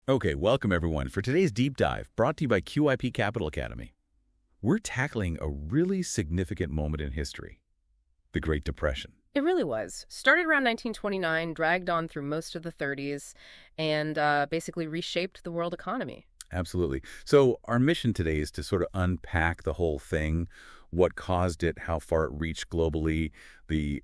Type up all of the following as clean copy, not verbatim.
Okay, welcome everyone for today's deep dive brought to you by QIP Capital Academy. We're tackling a really significant moment in history, the Great Depression. It really was. Started around 1929, dragged on through most of the 30s, and basically reshaped the world economy. Absolutely. So our mission today is to sort of unpack the whole thing, what caused it, how far it reached globally, the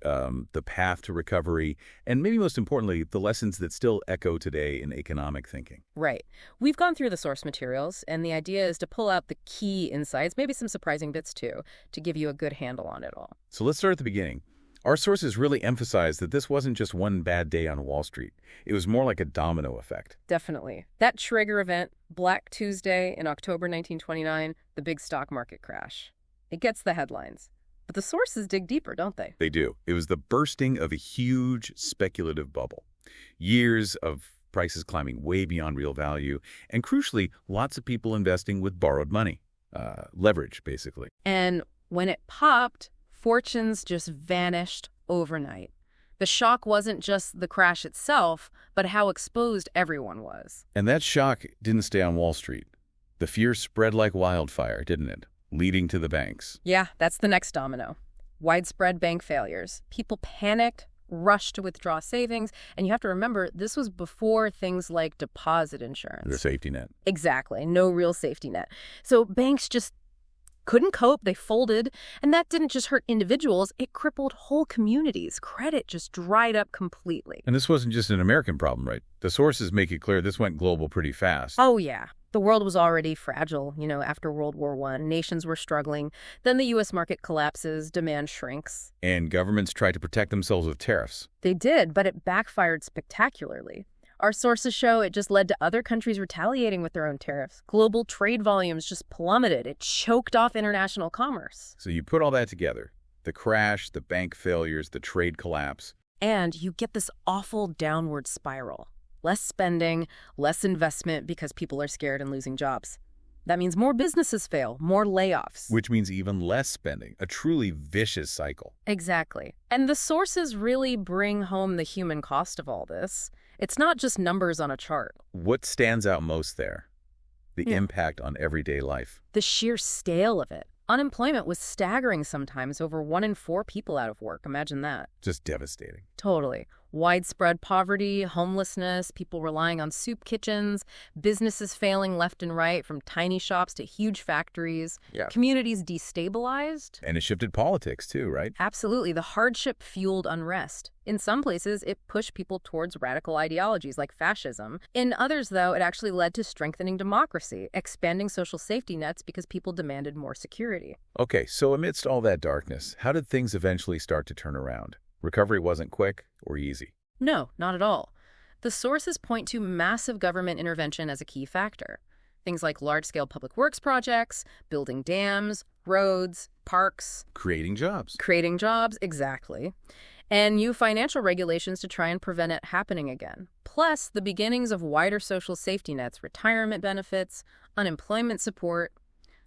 path to recovery, and maybe most importantly, the lessons that still echo today in economic thinking. Right. We've gone through the source materials, and the idea is to pull out the key insights, maybe some surprising bits too, to give you a good handle on it all. So let's start at the beginning. Our sources really emphasize that this wasn't just one bad day on Wall Street. It was more like a domino effect. Definitely. That trigger event, Black Tuesday in October 1929, the big stock market crash. It gets the headlines. But the sources dig deeper, don't they? They do. It was the bursting of a huge speculative bubble. Years of prices climbing way beyond real value, and crucially, lots of people investing with borrowed money. Leverage, basically. And when it popped, fortunes just vanished overnight. The shock wasn't just the crash itself, but how exposed everyone was. And that shock didn't stay on Wall Street. The fear spread like wildfire, didn't it? Leading to the banks. Yeah, that's the next domino. Widespread bank failures. People panicked, rushed to withdraw savings, and you have to remember, this was before things like deposit insurance. The safety net. Exactly, no real safety net. So banks just couldn't cope, they folded, and that didn't just hurt individuals, it crippled whole communities. Credit just dried up completely. And this wasn't just an American problem, right? The sources make it clear this went global pretty fast. Oh, yeah. The world was already fragile, after World War I. Nations were struggling. Then the U.S. market collapses, demand shrinks. And governments tried to protect themselves with tariffs. They did, but it backfired spectacularly. Our sources show it just led to other countries retaliating with their own tariffs. Global trade volumes just plummeted. It choked off international commerce. So you put all that together, the crash, the bank failures, the trade collapse. And you get this awful downward spiral. Less spending, less investment because people are scared and losing jobs. That means more businesses fail, more layoffs. Which means even less spending, a truly vicious cycle. Exactly. And the sources really bring home the human cost of all this. It's not just numbers on a chart. What stands out most there? The impact on everyday life. The sheer scale of it. Unemployment was staggering sometimes, over 1 in 4 people out of work. Imagine that. Just devastating. Totally. Widespread poverty, homelessness, people relying on soup kitchens, businesses failing left and right, from tiny shops to huge factories, communities destabilized. And it shifted politics too, right? Absolutely. The hardship fueled unrest. In some places, it pushed people towards radical ideologies like fascism. In others, though, it actually led to strengthening democracy, expanding social safety nets because people demanded more security. Okay, so amidst all that darkness, how did things eventually start to turn around? Recovery wasn't quick or easy. No, not at all. The sources point to massive government intervention as a key factor. Things like large-scale public works projects, building dams, roads, parks. Creating jobs. Creating jobs, exactly. And new financial regulations to try and prevent it happening again. Plus, the beginnings of wider social safety nets, retirement benefits, unemployment support,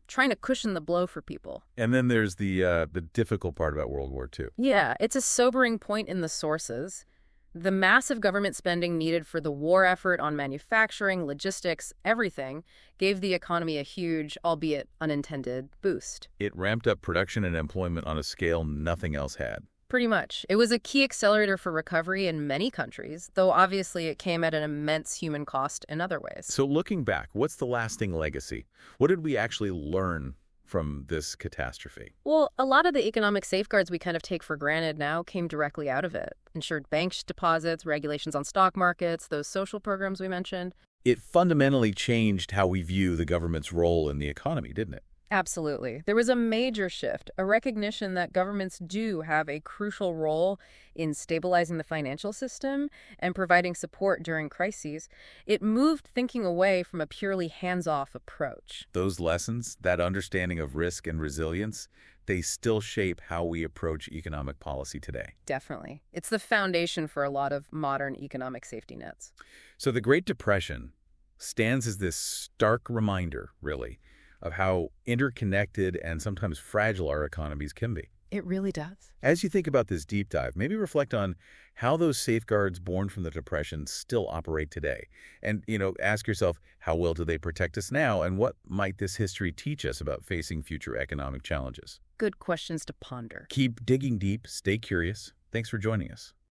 trying to cushion the blow for people. And then there's the difficult part about World War II. Yeah, it's a sobering point in the sources. The massive government spending needed for the war effort on manufacturing, logistics, everything, gave the economy a huge, albeit unintended, boost. It ramped up production and employment on a scale nothing else had. Pretty much. It was a key accelerator for recovery in many countries, though obviously it came at an immense human cost in other ways. So looking back, what's the lasting legacy? What did we actually learn from this catastrophe? Well, a lot of the economic safeguards we kind of take for granted now came directly out of it. Insured bank deposits, regulations on stock markets, those social programs we mentioned. It fundamentally changed how we view the government's role in the economy, didn't it? Absolutely. There was a major shift, a recognition that governments do have a crucial role in stabilizing the financial system and providing support during crises. It moved thinking away from a purely hands-off approach. Those lessons, that understanding of risk and resilience, they still shape how we approach economic policy today. Definitely. It's the foundation for a lot of modern economic safety nets. So the Great Depression stands as this stark reminder, really, of how interconnected and sometimes fragile our economies can be. It really does. As you think about this deep dive, maybe reflect on how those safeguards born from the Depression still operate today. And, ask yourself, how well do they protect us now? And what might this history teach us about facing future economic challenges? Good questions to ponder. Keep digging deep, stay curious. Thanks for joining us.